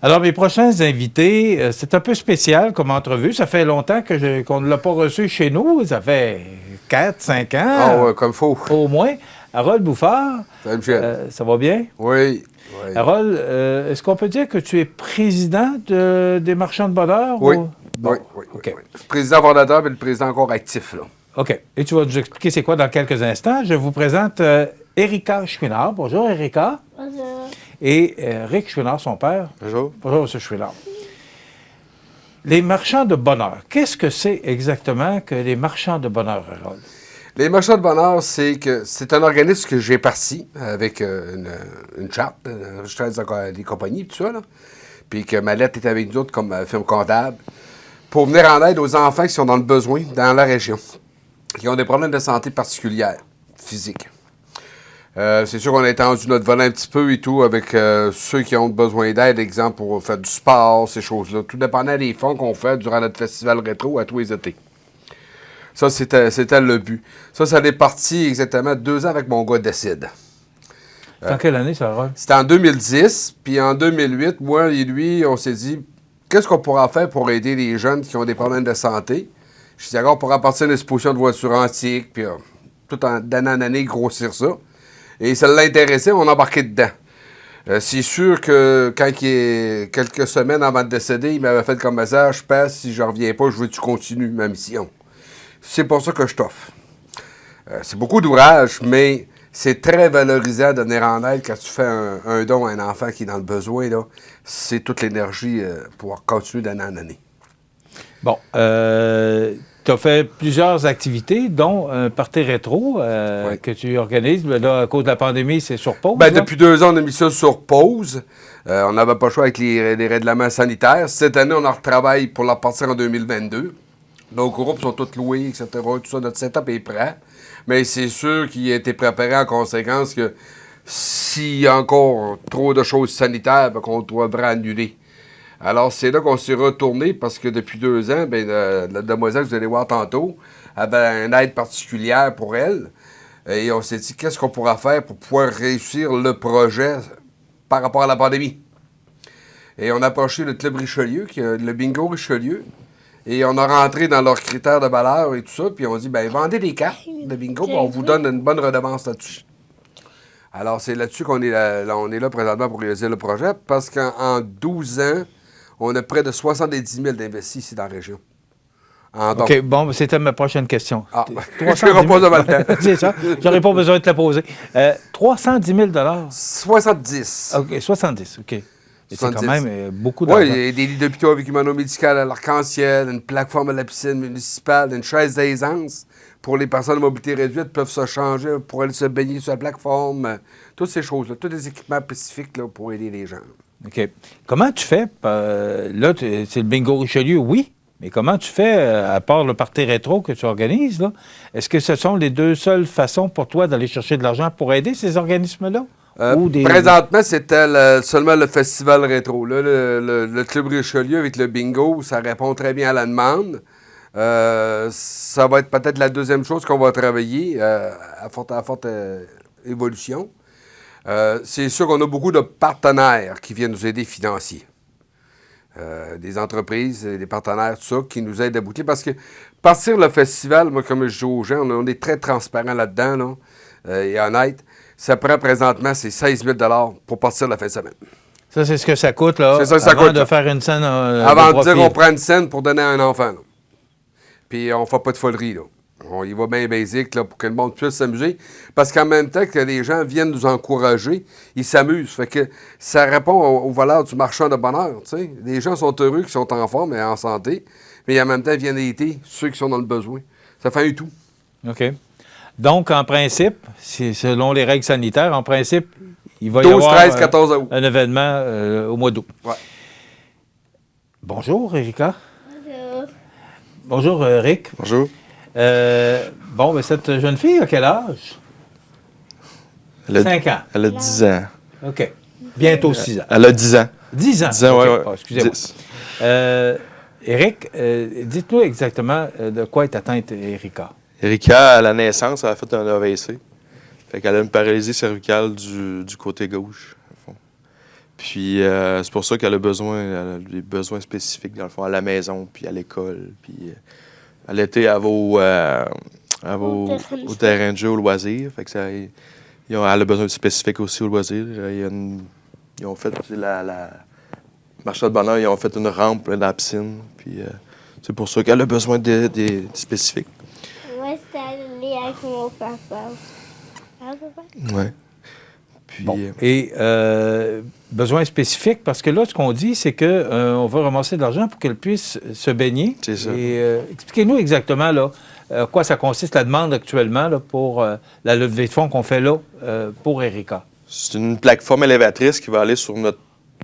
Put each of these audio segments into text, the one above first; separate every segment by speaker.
Speaker 1: Alors, mes prochains invités, c'est un peu spécial comme entrevue. Ça fait longtemps qu'on ne l'a pas reçu chez nous. Ça fait 4, 5 ans.
Speaker 2: Ah ouais, comme faut.
Speaker 1: Au moins. Harold Bouffard.
Speaker 2: Salut, Michel.
Speaker 1: Ça va bien?
Speaker 2: Oui.
Speaker 1: Harold, est-ce qu'on peut dire que tu es président des marchands de bonheur?
Speaker 2: Oui.
Speaker 1: Ou... Bon,
Speaker 2: oui.
Speaker 1: OK.
Speaker 2: Président fondateur, mais le président encore actif, là.
Speaker 1: OK. Et tu vas nous expliquer c'est quoi dans quelques instants. Je vous présente Erika Chouinard. Bonjour, Erika.
Speaker 3: Bonjour.
Speaker 1: Et Rick Chouinard, son père.
Speaker 2: Bonjour.
Speaker 1: Bonjour, M. Chouinard. Les marchands de bonheur, qu'est-ce que c'est exactement que les marchands de bonheur, Harold?
Speaker 2: Les marchands de bonheur, c'est un organisme que j'ai parti avec une charte, je travaille des compagnies, tout ça, là. Puis que ma lettre est avec nous autres comme firme comptable, pour venir en aide aux enfants qui sont dans le besoin dans la région, qui ont des problèmes de santé particulières, physiques. C'est sûr qu'on a étendu notre volet un petit peu et tout avec ceux qui ont besoin d'aide, exemple pour faire du sport, ces choses-là. Tout dépendant des fonds qu'on fait durant notre festival rétro à tous les étés. Ça, c'était le but. Ça est parti exactement 2 ans avec mon gars Décide.
Speaker 1: C'est en quelle année, ça, Harold?
Speaker 2: C'était en 2010, puis en 2008, moi et lui, on s'est dit, qu'est-ce qu'on pourra faire pour aider les jeunes qui ont des problèmes de santé? Je dis, d'accord, on pourra partir une exposition de voitures antiques, puis tout en d'année en année grossir ça. Et ça l'intéressait, on embarquait dedans. C'est sûr que quand il est quelques semaines avant de décéder, il m'avait fait comme message, je passe, si je reviens pas, je veux que tu continues ma mission. C'est pour ça que je t'offre. C'est beaucoup d'ouvrage, mais c'est très valorisant de venir en aide quand tu fais un don à un enfant qui est dans le besoin. Là. C'est toute l'énergie pour continuer d'année en année.
Speaker 1: Bon, tu as fait plusieurs activités, dont un party rétro
Speaker 2: Oui.
Speaker 1: que tu organises. Mais là, à cause de la pandémie, c'est sur pause.
Speaker 2: Ben,
Speaker 1: là?
Speaker 2: depuis 2 ans, on a mis ça sur pause. On n'avait pas le choix avec les règlements sanitaires. Cette année, on en retravaille pour la partir en 2022. Nos groupes sont tous loués, etc. Tout ça, notre setup est prêt. Mais c'est sûr qu'il a été préparé en conséquence que s'il y a encore trop de choses sanitaires, ben, qu'on devrait annuler. Alors, c'est là qu'on s'est retourné parce que depuis 2 ans, ben, la demoiselle que vous allez voir tantôt avait une aide particulière pour elle. Et on s'est dit, qu'est-ce qu'on pourra faire pour pouvoir réussir le projet par rapport à la pandémie? Et on a approché le Club Richelieu, le Bingo Richelieu. Et on a rentré dans leurs critères de valeur et tout ça. Puis on dit, ben vendez des cartes de bingo, puis on vous donne une bonne redevance là-dessus. Alors, c'est là-dessus qu'on est là présentement pour réaliser le projet, parce qu'en 12 ans, on a près de 70 000 d'investis ici dans la région.
Speaker 1: OK, bon, c'était ma prochaine question.
Speaker 2: Ah, je ne repose pas le temps.
Speaker 1: C'est ça, j'aurais pas besoin de te la poser. 310 000
Speaker 2: 70.
Speaker 1: OK, 70, OK. Et c'est quand
Speaker 2: 70.
Speaker 1: même beaucoup d'argent.
Speaker 2: Oui, il y a des lits d'hôpitaux avec humano-médical à l'Arc-en-Ciel, une plateforme à la piscine municipale, une chaise d'aisance pour les personnes de mobilité réduite peuvent se changer pour aller se baigner sur la plateforme. Toutes ces choses-là, tous les équipements spécifiques là, pour aider les gens.
Speaker 1: OK. Comment tu fais? Là, c'est le Bingo Richelieu, oui. Mais comment tu fais, à part le party rétro que tu organises, là? Est-ce que ce sont les 2 seules façons pour toi d'aller chercher de l'argent pour aider ces organismes-là?
Speaker 2: Présentement, c'était seulement le festival rétro. Là, le Club Richelieu avec le bingo, ça répond très bien à la demande. Ça va être peut-être la deuxième chose qu'on va travailler à forte évolution. C'est sûr qu'on a beaucoup de partenaires qui viennent nous aider financiers. Des entreprises, des partenaires, tout ça, qui nous aident à boucler. Parce que partir le festival, moi, comme je dis aux gens, on est très transparent là-dedans, là, et honnête. Ça prend présentement, c'est 16 000 pour partir la fin de semaine.
Speaker 1: Ça, c'est ce que ça coûte, là,
Speaker 2: c'est ça que ça
Speaker 1: avant
Speaker 2: coûte,
Speaker 1: de
Speaker 2: là.
Speaker 1: faire une scène
Speaker 2: Avant de dire qu'on prend une scène pour donner à un enfant. Là. Puis on ne fait pas de folerie. Là. On y va bien basique là, pour que le monde puisse s'amuser. Parce qu'en même temps que les gens viennent nous encourager, ils s'amusent. Fait que ça répond aux valeurs du marchand de bonheur. T'sais. Les gens sont heureux qui sont en forme et en santé, mais en même temps, ils viennent aider ceux qui sont dans le besoin. Ça fait un tout.
Speaker 1: OK. Donc, en principe, selon les règles sanitaires, en principe, il va y
Speaker 2: 12,
Speaker 1: avoir
Speaker 2: 13, 14 août.
Speaker 1: un événement au mois d'août.
Speaker 2: Ouais.
Speaker 1: Bonjour, Erika.
Speaker 3: Bonjour.
Speaker 1: Bonjour, Rick.
Speaker 4: Bonjour.
Speaker 1: Bon, mais cette jeune fille a quel âge? 5 ans.
Speaker 4: Elle a 10 ans.
Speaker 1: OK. Bientôt 6 ans.
Speaker 4: Elle a 10 ans.
Speaker 1: 10 ans.
Speaker 4: 10 ans,
Speaker 1: OK.
Speaker 4: oui.
Speaker 1: Oh, excusez-moi.
Speaker 4: 10.
Speaker 1: Eric, dites-nous exactement de quoi est atteinte Erika.
Speaker 4: Erika, à la naissance, elle a fait un AVC. Fait qu'elle a une paralysie cervicale du côté gauche. au fond. Puis c'est pour ça qu'elle a des besoins spécifiques, dans le fond, à la maison, puis à l'école. Puis à l'été, elle va au terrain de jeu, au loisir. Fait que elle a besoin spécifiques aussi au loisir. Ils ont fait la marché de bonheur, ils ont fait une rampe dans la piscine. Puis c'est pour ça qu'elle a besoin des spécifiques.
Speaker 3: Moi, c'était allé avec mon papa. Ah, papa?
Speaker 4: Oui. Puis,
Speaker 1: Bon. Et besoins spécifiques, parce que là, ce qu'on dit, c'est qu'on veut ramasser de l'argent pour qu'elle puisse se baigner.
Speaker 4: C'est ça.
Speaker 1: Et expliquez-nous exactement là, quoi ça consiste, la demande actuellement là, pour la levée de fonds qu'on fait là pour Erika.
Speaker 4: c'est une plateforme élévatrice qui va aller sur notre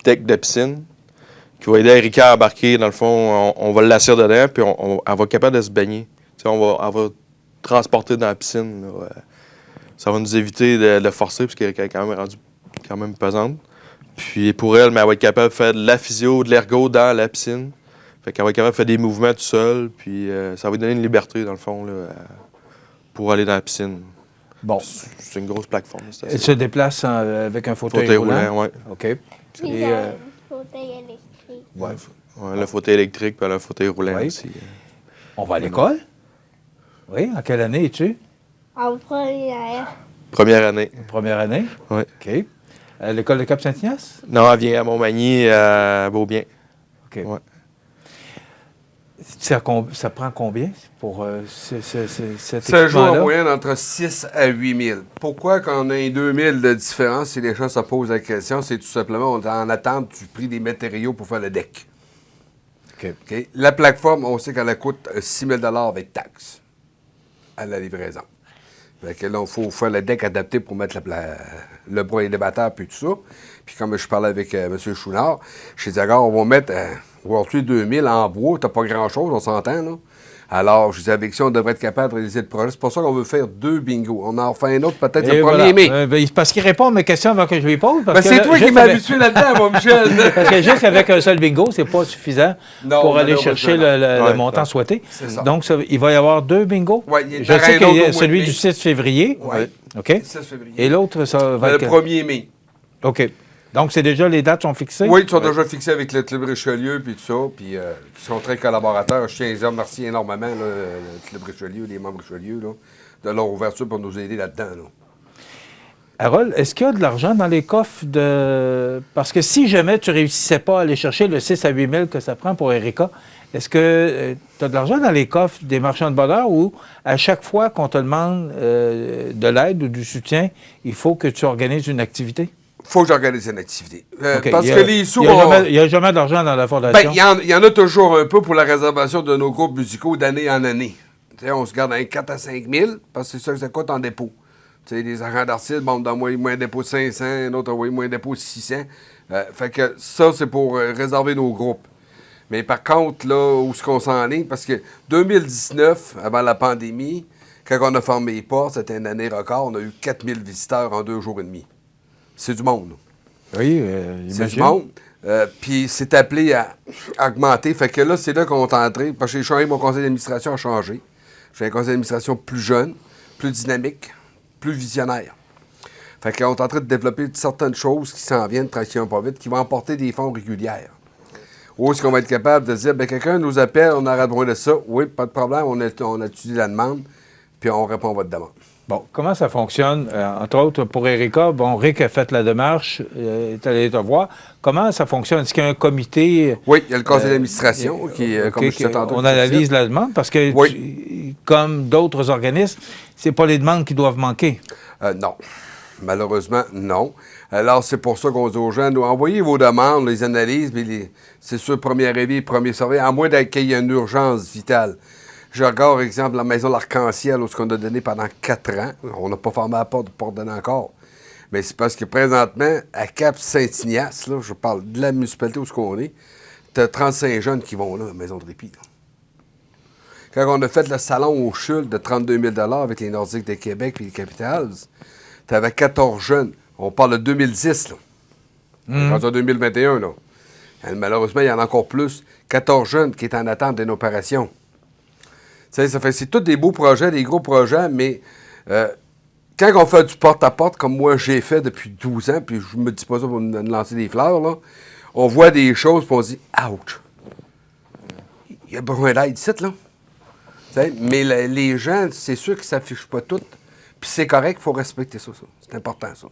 Speaker 4: deck de piscine, qui va aider Erika à embarquer. Dans le fond, on va l'asseoir dedans, puis elle va être capable de se baigner. Elle va transporter dans la piscine. Là, ça va nous éviter de forcer, parce qu'elle est quand même rendue quand même pesante. Puis pour elle, mais elle va être capable de faire de la physio, de l'ergo dans la piscine. Fait qu'elle va être capable de faire des mouvements tout seul, puis ça va lui donner une liberté, dans le fond, là, pour aller dans la piscine.
Speaker 1: Bon.
Speaker 4: C'est une grosse plateforme.
Speaker 1: Elle se déplace avec un fauteuil roulant.
Speaker 4: oui.
Speaker 1: OK.
Speaker 3: Puis
Speaker 1: Et,
Speaker 3: un fauteuil électrique.
Speaker 1: ouais.
Speaker 4: Ouais, le fauteuil électrique, puis le fauteuil roulant
Speaker 1: Oui.
Speaker 4: aussi.
Speaker 1: On va à l'école? Oui. En quelle année es-tu?
Speaker 3: En première.
Speaker 4: Première année.
Speaker 1: Première année?
Speaker 4: Oui.
Speaker 1: OK. À l'école de Cap-Saint-Ignace?
Speaker 4: Non, elle vient à Montmagny, à Beaubien.
Speaker 1: OK.
Speaker 4: Ouais.
Speaker 1: Ça prend combien pour cet
Speaker 2: Ça joue en
Speaker 1: équipement-là?
Speaker 2: moyenne entre 6 à 8 000. Pourquoi qu'on a 2 000 de différence, si les gens se posent la question, c'est tout simplement on est en attente du prix des matériaux pour faire le deck.
Speaker 1: OK.
Speaker 2: OK? La plateforme, on sait qu'elle coûte 6 000 avec taxes à la livraison. Fait que là, il faut faire le deck adapté pour mettre le bras élévateur puis tout ça. Puis comme je parlais avec M. Chouinard, je dit, on va mettre World 2000 en bois, t'as pas grand-chose, on s'entend, là. Alors, je disais, avec ça, on devrait être capable de réaliser le projet. C'est pour ça qu'on veut faire 2 bingos. On en fait un autre peut-être
Speaker 1: Et
Speaker 2: le 1er
Speaker 1: voilà.
Speaker 2: mai.
Speaker 1: Parce qu'il répond à mes questions avant que je lui pose. Parce
Speaker 2: Ben,
Speaker 1: que
Speaker 2: c'est
Speaker 1: là,
Speaker 2: toi qui
Speaker 1: juste
Speaker 2: m'as
Speaker 1: avec-
Speaker 2: habitué là-dedans, mon Michel.
Speaker 1: Parce que juste avec un seul bingo, c'est pas suffisant
Speaker 2: Non,
Speaker 1: pour aller
Speaker 2: malheureusement,
Speaker 1: chercher
Speaker 2: non.
Speaker 1: le
Speaker 4: Ouais,
Speaker 1: montant
Speaker 4: non.
Speaker 1: souhaité.
Speaker 2: C'est ça.
Speaker 1: Donc, il va y avoir 2 bingos.
Speaker 2: Ouais, il y a
Speaker 1: Je sais
Speaker 2: un
Speaker 1: qu'il y
Speaker 2: autre
Speaker 1: a
Speaker 2: au mois
Speaker 1: celui
Speaker 2: de
Speaker 1: du
Speaker 2: mai.
Speaker 1: 6 février.
Speaker 2: Oui.
Speaker 1: OK.
Speaker 2: 6 février.
Speaker 1: Et l'autre, ça va
Speaker 2: Le
Speaker 1: être...
Speaker 2: 1er mai.
Speaker 1: OK. Donc, c'est déjà, les dates sont fixées?
Speaker 2: Oui, ils sont déjà fixés avec le Club Richelieu puis tout ça, puis ils sont très collaborateurs. Je tiens à les remercier énormément, là, le Club Richelieu, les membres Richelieu, là, de leur ouverture pour nous aider là-dedans. Là.
Speaker 1: Harold, est-ce qu'il y a de l'argent dans les coffres de... Parce que si jamais tu réussissais pas à aller chercher le 6 à 8 000 que ça prend pour Erika, est-ce que tu as de l'argent dans les coffres des marchands de bonheur ou à chaque fois qu'on te demande de l'aide ou du soutien, il faut que tu organises une activité?
Speaker 2: Faut que j'organise une activité.
Speaker 1: OK.
Speaker 2: Parce
Speaker 1: Il y a-
Speaker 2: que les sous...
Speaker 1: il n'y a jamais d'argent dans la fondation?
Speaker 2: Ben, il y en a toujours un peu pour la réservation de nos groupes musicaux d'année en année. Tu sais, on se garde un 4 à 5 000 parce que c'est ça que ça coûte en dépôt. Tu sais, les arrands d'artistes, bon, dans moi un dépôt de 500, un autre moi un dépôt de 600. Fait que ça, c'est pour réserver nos groupes. Mais par contre, là, où est-ce qu'on s'enligne? Parce que 2019, avant la pandémie, quand on a fermé les portes, c'était une année record, on a eu 4000 visiteurs en 2 jours et demi. C'est du monde, là.
Speaker 1: Oui,
Speaker 2: C'est
Speaker 1: imagine.
Speaker 2: du monde. Puis c'est appelé à augmenter. Fait que là, c'est là qu'on est entré. Parce que j'ai changé, mon conseil d'administration a changé. J'ai un conseil d'administration plus jeune, plus dynamique, plus visionnaire. Fait qu'on est en train de développer certaines choses qui s'en viennent tranquillement pas vite, qui vont emporter des fonds régulières. Où est-ce qu'on va être capable de dire, bien, quelqu'un nous appelle, on aura besoin de ça. Oui, pas de problème, on a étudié la demande, puis on répond à votre demande.
Speaker 1: Bon, comment ça fonctionne? Entre autres, pour Erika, bon, Rick a fait la démarche, est allé te voir. Comment ça fonctionne? Est-ce qu'il y a un comité?
Speaker 2: Oui, il y a le conseil d'administration qui,
Speaker 1: OK,
Speaker 2: comme je disais tantôt,
Speaker 1: on
Speaker 2: qui
Speaker 1: analyse
Speaker 2: décide.
Speaker 1: la demande parce que,
Speaker 2: Oui.
Speaker 1: comme d'autres organismes, c'est pas les demandes qui doivent manquer.
Speaker 2: Non. Malheureusement, non. Alors, c'est pour ça qu'on dit aux gens, nous, envoyez vos demandes, les analyses, mais c'est sûr, premier arrivé, premier servi, à moins qu'il y ait une urgence vitale. Je regarde, par exemple, la maison de l'Arc-en-Ciel, où ce qu'on a donné pendant 4 ans. On n'a pas fermé la porte pour donner encore. Mais c'est parce que présentement, à Cap-Saint-Ignace, là, je parle de la municipalité où ce qu'on est, tu as 35 jeunes qui vont là, à la maison de répit. Là. Quand on a fait le salon au CHUL de 32 000 avec les Nordiques de Québec et les Capitals, tu avais 14 jeunes. On parle de 2010, là. En 2021, là. Malheureusement, il y en a encore plus. 14 jeunes qui sont en attente d'une opération. Tu sais, ça fait c'est tous des beaux projets, des gros projets, mais quand on fait du porte-à-porte, comme moi j'ai fait depuis 12 ans, puis je me dis pas ça pour me lancer des fleurs, là, on voit des choses, puis on se dit « Ouch! Il y a besoin d'aide ici, là. » T'sais, mais les gens, c'est sûr qu'ils ne s'affichent pas toutes. Puis c'est correct, il faut respecter ça. C'est important, ça.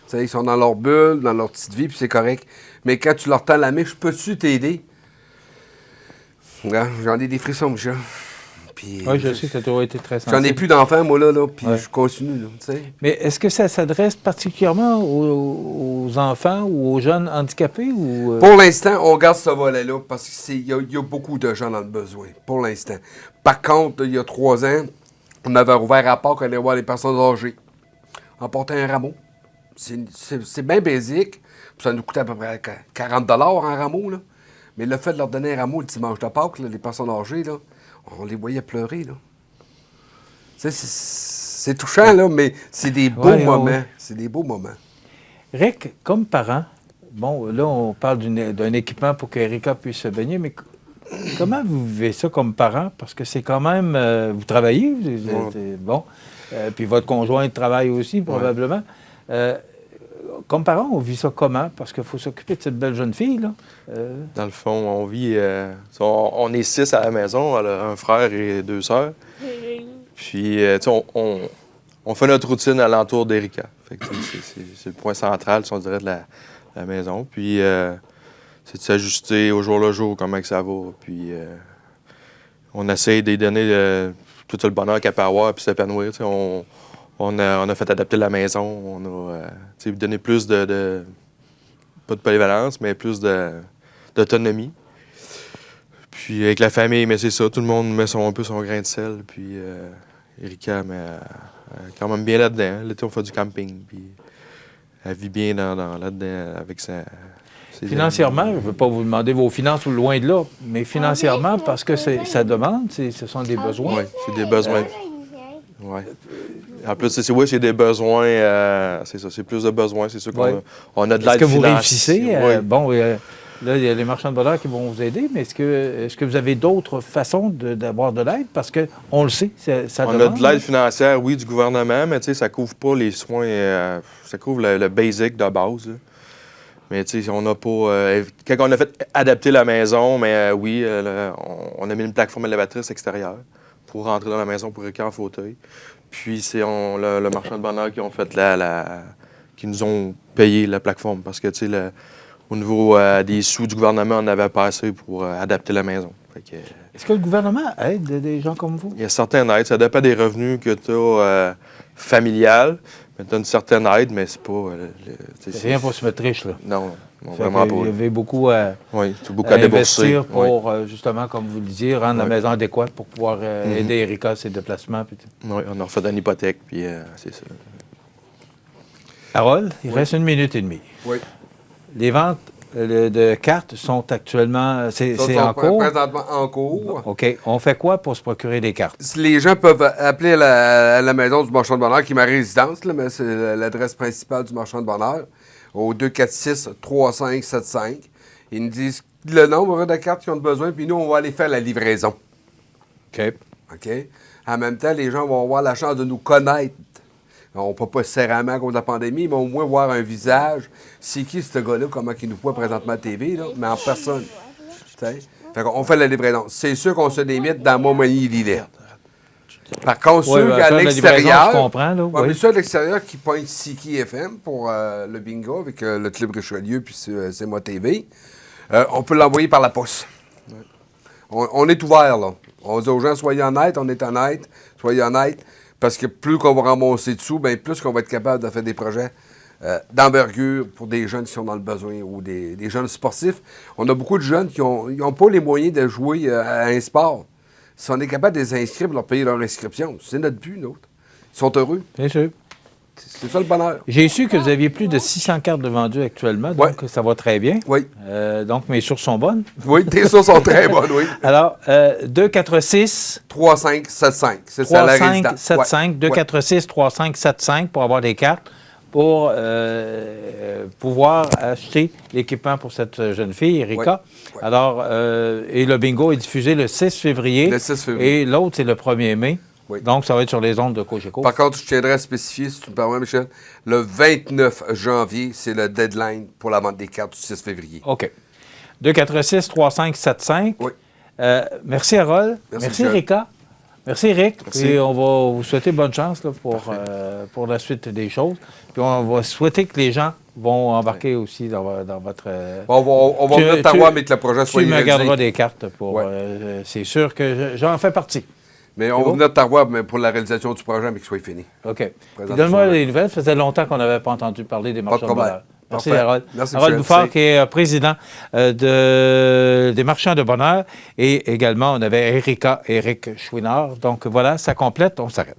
Speaker 2: T'sais, ils sont dans leur bulle, dans leur petite vie, puis c'est correct. Mais quand tu leur tends la main, je peux-tu t'aider? J'en ai des frissons, Michel.
Speaker 1: Oui, je sais que ça a toujours été très sensible.
Speaker 2: J'en ai plus d'enfants, moi, là, puis je continue, là, tu sais.
Speaker 1: Mais est-ce que ça s'adresse particulièrement aux enfants ou aux jeunes handicapés? Ou,
Speaker 2: Pour l'instant, on garde ce volet-là parce qu'il y a beaucoup de gens dans le besoin, pour l'instant. Par contre, il y a 3 ans, on avait ouvert un parc pour aller voir les personnes âgées. On portait un rameau. C'est bien basique. Puis ça nous coûtait à peu près 40 $ un rameau, là. Mais le fait de leur donner un rameau le dimanche de Pâques, là, les personnes âgées, là, on les voyait pleurer, là. C'est touchant, là, mais c'est des beaux moments. Ouais. C'est des beaux moments.
Speaker 1: Rick, comme parent, bon, là, on parle d'un équipement pour qu'Erika puisse se baigner, mais comment vous vivez ça comme parent? Parce que c'est quand même... vous travaillez, bon, puis votre conjoint travaille aussi, probablement. Comme parent, on vit ça comment? Parce qu'il faut s'occuper de cette belle jeune fille, là.
Speaker 4: Dans le fond, on vit... on est 6 à la maison, elle a un frère et 2 sœurs. Puis, tu sais, on fait notre routine alentour d'Erika. C'est le point central, si on dirait, de la maison. Puis, c'est de s'ajuster au jour le jour, comment que ça va. Puis, on essaie de lui donner tout le bonheur qu'elle peut avoir, puis s'épanouir. On a fait adapter la maison. On a donné plus pas de polyvalence, mais plus d'autonomie. Puis, avec la famille, mais c'est ça, tout le monde met un peu son grain de sel. Puis, Erika, mais quand même bien là-dedans. L'été, on fait du camping, puis elle vit bien là-dedans avec sa...
Speaker 1: Financièrement, je ne veux pas vous demander vos finances ou loin de là, mais financièrement, parce que ça demande, ce sont des besoins.
Speaker 4: Oui, c'est des besoins. Ouais. En plus, c'est des besoins, c'est ça, c'est plus de besoins, c'est sûr qu'on a de l'aide financière.
Speaker 1: Est-ce que vous réussissez? Bon, là, il y a les marchands de bonheur qui vont vous aider, mais est-ce que vous avez d'autres façons d'avoir de l'aide? Parce qu'on le sait, ça demande.
Speaker 4: On a de l'aide financière, oui, du gouvernement, mais ça ne couvre pas les soins, ça couvre le basic de base. Là. Mais on n'a pas... quand on a fait adapter la maison, mais oui, on a mis une plateforme élévatrice extérieure pour rentrer dans la maison pour récupérer en fauteuil. Puis c'est le marchand de bonheur qui ont fait qui nous ont payé la plateforme parce que, au niveau des sous du gouvernement, on avait pas assez pour adapter la maison.
Speaker 1: Est-ce que le gouvernement aide des gens comme vous?
Speaker 4: Il y a certaines aides. Ça dépend des revenus que tu as familiales. Tu as une certaine aide, mais c'est pas...
Speaker 1: c'est rien pour se mettre riche, là.
Speaker 4: Non, vraiment pas.
Speaker 1: Il y avait beaucoup à
Speaker 4: débourser.
Speaker 1: pour, justement, comme vous le disiez, rendre la maison adéquate pour pouvoir aider Erika à ses déplacements.
Speaker 4: Oui, on a refait une hypothèque, puis c'est ça.
Speaker 1: Harold, il reste 1 minute et demie.
Speaker 2: Oui.
Speaker 1: Les ventes de cartes sont actuellement... C'est en cours?
Speaker 2: Présentement en cours.
Speaker 1: OK. On fait quoi pour se procurer des cartes?
Speaker 2: Les gens peuvent appeler à la maison du marchand de bonheur, qui est ma résidence, là, mais c'est l'adresse principale du marchand de bonheur, au 246-3575. Ils nous disent le nombre de cartes qu'ils ont besoin, puis nous, on va aller faire la livraison.
Speaker 1: OK.
Speaker 2: OK? En même temps, les gens vont avoir la chance de nous connaître. On ne peut pas serrément à cause de la pandémie, mais au moins voir un visage. C'est qui ce gars-là, comment il nous voit présentement à la TV, là, mais en personne. Fait on fait la livraison. C'est sûr qu'on se limite dans Montmagny-Lillet. Par contre, ceux à l'extérieur, ceux à l'extérieur qui pointent Siki FM pour le bingo avec le Club Richelieu puis c'est moi TV, on peut l'envoyer par la poste. On est ouvert, là. On dit aux gens, soyez honnêtes, on est honnêtes, soyez honnêtes. Parce que plus qu'on va ramasser dessous, bien plus qu'on va être capable de faire des projets d'envergure pour des jeunes qui sont dans le besoin ou des jeunes sportifs. On a beaucoup de jeunes qui n'ont pas les moyens de jouer à un sport. Si on est capable de les inscrire et leur payer leur inscription, c'est notre but, nous autres. Ils sont heureux.
Speaker 1: Bien sûr.
Speaker 2: C'est ça le bonheur.
Speaker 1: J'ai su que vous aviez plus de 600 cartes de vendues actuellement, donc ça va très bien.
Speaker 2: Oui.
Speaker 1: Donc mes sources sont bonnes.
Speaker 2: Oui, tes sources sont très bonnes, oui.
Speaker 1: Alors, 246...
Speaker 2: 3575. C'est ça la résidence.
Speaker 1: 3575, 246 3575 pour avoir des cartes pour pouvoir acheter l'équipement pour cette jeune fille, Erika. Oui. Alors, et le bingo est diffusé le 6 février.
Speaker 2: Le 6 février.
Speaker 1: Et l'autre, c'est le 1er mai.
Speaker 2: Oui.
Speaker 1: Donc, ça va être sur les ondes de Cogeco.
Speaker 2: Par contre, je tiendrais à spécifier, si tu me permets, Michel, le 29 janvier, c'est le deadline pour la vente des cartes du 6 février.
Speaker 1: OK. 246-3575.
Speaker 2: Oui.
Speaker 1: Merci, Harold. Merci,
Speaker 2: Michel.
Speaker 1: Rika. Merci, Eric.
Speaker 2: Merci.
Speaker 1: Et on va vous souhaiter bonne chance là, pour la suite des choses. Puis on va souhaiter que les gens vont embarquer aussi dans votre...
Speaker 2: On va venir t'avoir, mais que le projet soit
Speaker 1: Tu me
Speaker 2: réalisé.
Speaker 1: garderas des cartes pour...
Speaker 2: Ouais.
Speaker 1: c'est sûr que j'en fais partie.
Speaker 2: Mais on va venir t'avoir mais pour la réalisation du projet, mais qu'il soit fini.
Speaker 1: OK. Puis
Speaker 2: Présente
Speaker 1: donne-moi
Speaker 2: ça.
Speaker 1: les nouvelles. Ça faisait longtemps qu'on n'avait pas entendu parler des marchands de
Speaker 2: problème.
Speaker 1: bonheur. Merci,
Speaker 2: Parfait.
Speaker 1: Harold.
Speaker 2: Merci,
Speaker 1: Harold
Speaker 2: Michel.
Speaker 1: Bouffard,
Speaker 2: Merci.
Speaker 1: qui est président des marchands de bonheur. Et également, on avait Eric Chouinard. Donc voilà, ça complète. On s'arrête.